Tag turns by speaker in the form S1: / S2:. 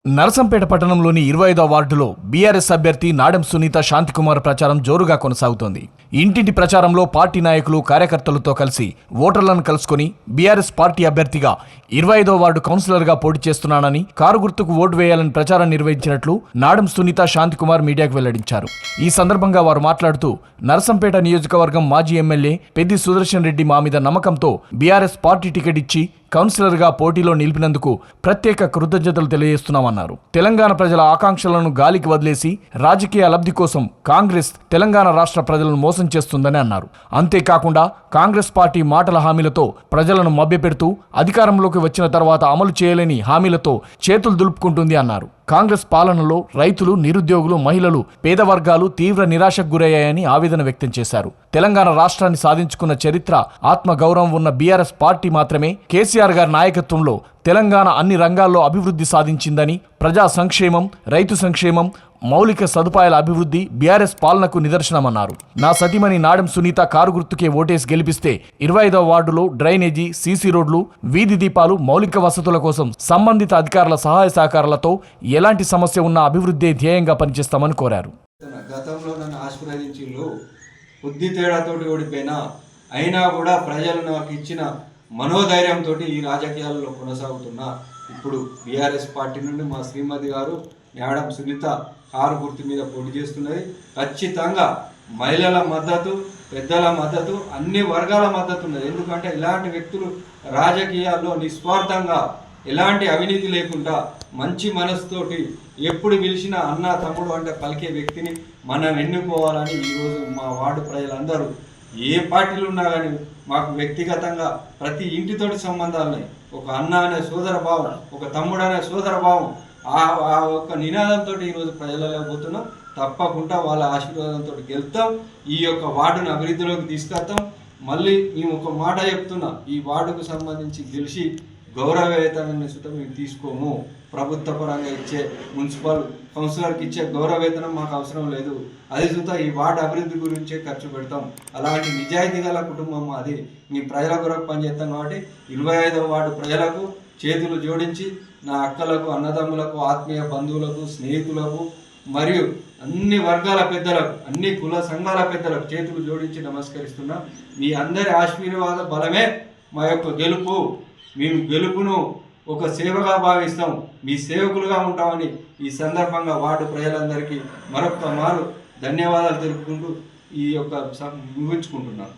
S1: నరసంపేట పట్టణంలోని 25వ వార్డులో బీఆర్ఎస్ అభ్యర్థి నాడెం సునీత శాంతికుమార్ ప్రచారం జోరుగా కొనసాగుతోంది. ఇంటింటి ప్రచారంలో పార్టీ నాయకులు కార్యకర్తలతో కలిసి ఓటర్లను కలుసుకుని బీఆర్ఎస్ పార్టీ అభ్యర్థిగా 25వ వార్డు కౌన్సిలర్గా పోటీ చేస్తున్నానని, కారు గుర్తుకు ఓటు వేయాలని ప్రచారం నిర్వహించినట్లు నాడెం సునీత శాంతికుమార్ మీడియాకు వెల్లడించారు. ఈ సందర్భంగా వారు మాట్లాడుతూ నరసంపేట నియోజకవర్గం మాజీ ఎమ్మెల్యే పెద్ది సుదర్శన్ రెడ్డి మా మీద నమ్మకంతో బీఆర్ఎస్ పార్టీ టికెట్ ఇచ్చి కౌన్సిలర్గా పోటీలో నిలిపినందుకు ప్రత్యేక కృతజ్ఞతలు తెలియజేస్తున్నామన్నారు. తెలంగాణ ప్రజల ఆకాంక్షలను గాలికి వదిలేసి రాజకీయ లబ్ధి కోసం కాంగ్రెస్ తెలంగాణ రాష్ట్ర ప్రజలను మోసం చేస్తుందని అన్నారు. అంతేకాకుండా కాంగ్రెస్ పార్టీ మాటల హామీలతో ప్రజలను మభ్యపెడుతూ అధికారంలోకి వచ్చిన తర్వాత అమలు చేయలేని హామీలతో చేతులు దులుపుకుంటుంది అన్నారు. కాంగ్రెస్ పాలనలో రైతులు, నిరుద్యోగులు, మహిళలు, పేద వర్గాలు తీవ్ర నిరాశకు గురయ్యాయని ఆవేదన వ్యక్తం చేశారు. తెలంగాణ రాష్ట్రాన్ని సాధించుకున్న చరిత్ర, ఆత్మగౌరవం ఉన్న బీఆర్ఎస్ పార్టీ మాత్రమే కేసీఆర్ గారి నాయకత్వంలో తెలంగాణ అన్ని రంగాల్లో అభివృద్ధి సాధించిందని, ప్రజా సంక్షేమం, రైతు సంక్షేమం, మౌలిక సదుపాయాల అభివృద్ధి బీఆర్ఎస్ పాలనకు నిదర్శనమన్నారు. నా సతీమణి నాడెం సునీత కారు గుర్తుకే ఓటేసి గెలిపిస్తే 25వ వార్డులో డ్రైనేజీ, సీసీ రోడ్లు, వీధి దీపాలు, మౌలిక వసతుల కోసం సంబంధిత అధికారుల సహాయ సహకారాలతో ఎలాంటి సమస్య ఉన్నా అభివృద్ధి ధ్యేయంగా పనిచేస్తామని కోరారు.
S2: గతంలో నన్ను ఆశీర్వదించిళ్ళు, బుద్ధి తేడాతోటి ఓడిపోయినా అయినా కూడా ప్రజలు నాకు ఇచ్చిన మనోధైర్యంతో ఈ రాజకీయాల్లో కొనసాగుతున్నా. ఇప్పుడు బీఆర్ఎస్ పార్టీ నుండి మా శ్రీమతి గారు నాడెం సునీత కారు గుర్తు మీద పోటీ చేస్తున్నది. ఖచ్చితంగా మహిళల మద్దతు, పెద్దల మద్దతు, అన్ని వర్గాల మద్దతు ఉన్నది. ఎందుకంటే ఇలాంటి వ్యక్తులు రాజకీయాల్లో నిస్వార్థంగా, ఎలాంటి అవినీతి లేకుండా, మంచి మనసుతోటి ఎప్పుడు పిలిచినా అన్న, తమ్ముడు అంటే పలికే వ్యక్తిని మనం ఎన్నుకోవాలని ఈరోజు మా వార్డు ప్రజలందరూ ఏ పార్టీలు ఉన్నా కానీ మాకు వ్యక్తిగతంగా ప్రతి ఇంటితోటి సంబంధాలున్నాయి. ఒక అన్న అనే సోదర భావం, ఒక తమ్ముడు అనే సోదర భావం, ఆ ఒక్క నినాదంతో ఈరోజు ప్రజలలో పోతున్నాం. తప్పకుండా వాళ్ళ ఆశీర్వాదంతో గెలుస్తాం. ఈ యొక్క వార్డును అభివృద్ధిలోకి తీసుకొస్తాం. మళ్ళీ మేము ఒక మాట చెప్తున్నాం, ఈ వార్డుకు సంబంధించి గెలిచి గౌరవవేతనాన్ని సుతం మేము తీసుకోము. ప్రభుత్వ పరంగా ఇచ్చే మున్సిపల్ కౌన్సిలర్కి ఇచ్చే గౌరవవేతనం మాకు అవసరం లేదు. అది సుతా ఈ వార్డు అభివృద్ధి గురించే ఖర్చు పెడతాం. అలాంటి నిజాయితీ గల కుటుంబం అది. మీ ప్రజల కొరకు పనిచేస్తాం కాబట్టి 25వ వార్డు ప్రజలకు చేతులు జోడించి నా అక్కలకు, అన్నదమ్ములకు, ఆత్మీయ బంధువులకు, స్నేహితులకు మరియు అన్ని వర్గాల పెద్దలకు, అన్ని కుల సంఘాల పెద్దలకు చేతులు జోడించి నమస్కరిస్తున్నా. మీ అందరి ఆశీర్వాద బలమే మా యొక్క గెలుపు. మేము గెలుపును ఒక సేవగా భావిస్తాం, మీ సేవకులుగా ఉంటామని ఈ సందర్భంగా వార్డు ప్రజలందరికీ మరొక మారు ధన్యవాదాలు తెలుపుకుంటూ ఈ యొక్క ముగించుకుంటున్నాను.